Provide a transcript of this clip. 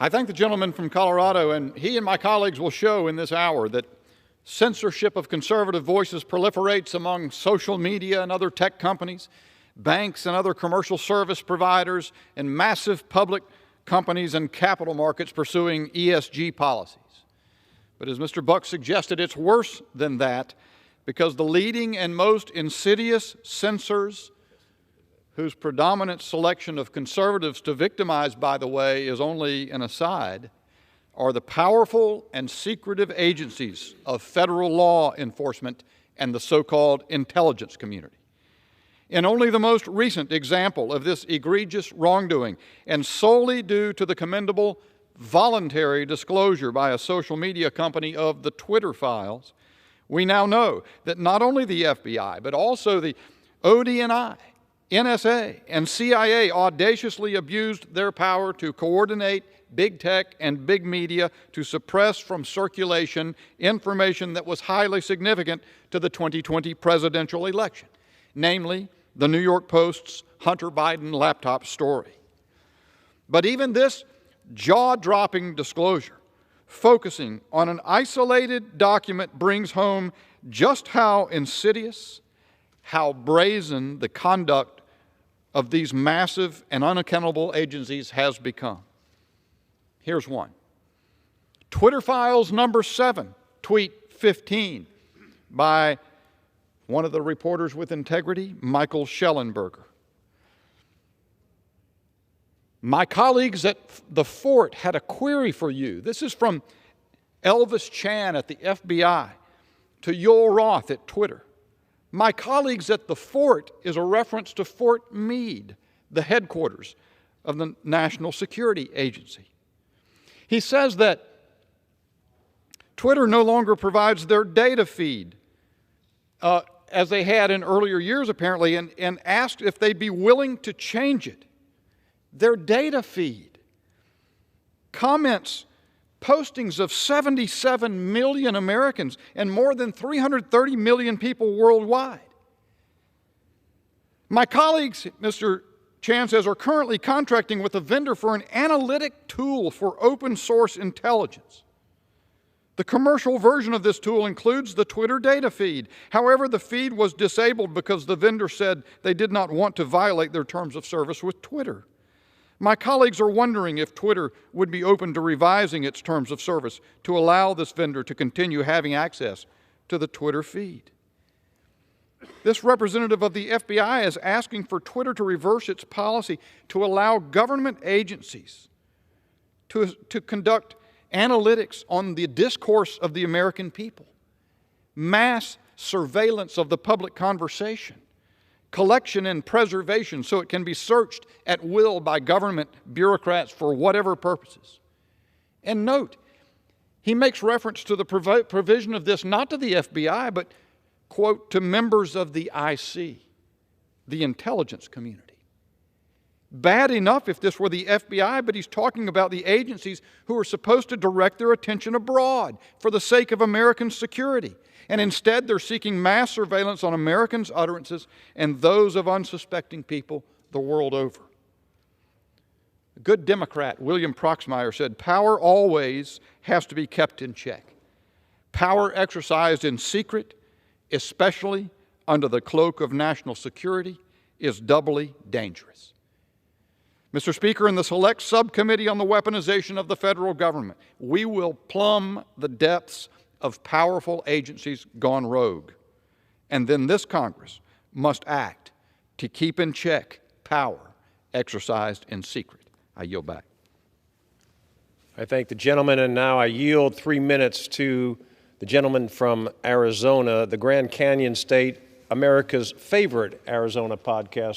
I thank the gentleman from Colorado, and he and my colleagues will show in this hour that censorship of conservative voices proliferates among social media and other tech companies, banks and other commercial service providers, and massive public companies and capital markets pursuing ESG policies. But as Mr. Buck suggested, it's worse than that, because the leading and most insidious censors, whose predominant selection of conservatives to victimize, by the way, is only an aside, are the powerful and secretive agencies of federal law enforcement and the so-called intelligence community. In only the most recent example of this egregious wrongdoing, and solely due to the commendable voluntary disclosure by a social media company of the Twitter files, we now know that not only the FBI, but also the ODNI, NSA, and CIA audaciously abused their power to coordinate big tech and big media to suppress from circulation information that was highly significant to the 2020 presidential election, namely the New York Post's Hunter Biden laptop story. But even this jaw-dropping disclosure, focusing on an isolated document, brings home just how insidious, how brazen the conduct of these massive and unaccountable agencies has become. Here's one. Twitter files number 7, tweet 15, by one of the reporters with integrity, Michael Schellenberger. My colleagues at the Fort had a query for you. This is from Elvis Chan at the FBI to Yoel Roth at Twitter. My colleagues at the Fort is a reference to Fort Meade, the headquarters of the National Security Agency. He says that Twitter no longer provides their data feed, as they had in earlier years apparently, and asked if they'd be willing to change it. Their data feed. Comments, postings of 77 million Americans and more than 330 million people worldwide. My colleagues, Mr. Chan says, are currently contracting with a vendor for an analytic tool for open source intelligence. The commercial version of this tool includes the Twitter data feed. However, the feed was disabled because the vendor said they did not want to violate their terms of service with Twitter. My colleagues are wondering if Twitter would be open to revising its terms of service to allow this vendor to continue having access to the Twitter feed. This representative of the FBI is asking for Twitter to reverse its policy to allow government agencies to conduct analytics on the discourse of the American people, mass surveillance of the public conversation, collection and preservation so it can be searched at will by government bureaucrats for whatever purposes. And note, he makes reference to the provision of this not to the FBI, but, quote, to members of the IC, the intelligence community. Bad enough if this were the FBI, but he's talking about the agencies who are supposed to direct their attention abroad for the sake of American security. And instead, they're seeking mass surveillance on Americans' utterances and those of unsuspecting people the world over. A good Democrat, William Proxmire, said, "Power always has to be kept in check. Power exercised in secret, especially under the cloak of national security, is doubly dangerous." Mr. Speaker, in the Select Subcommittee on the Weaponization of the Federal Government, we will plumb the depths of powerful agencies gone rogue. And then this Congress must act to keep in check power exercised in secret. I yield back. I thank the gentleman, and now I yield 3 minutes to the gentleman from Arizona, the Grand Canyon State, America's favorite Arizona podcast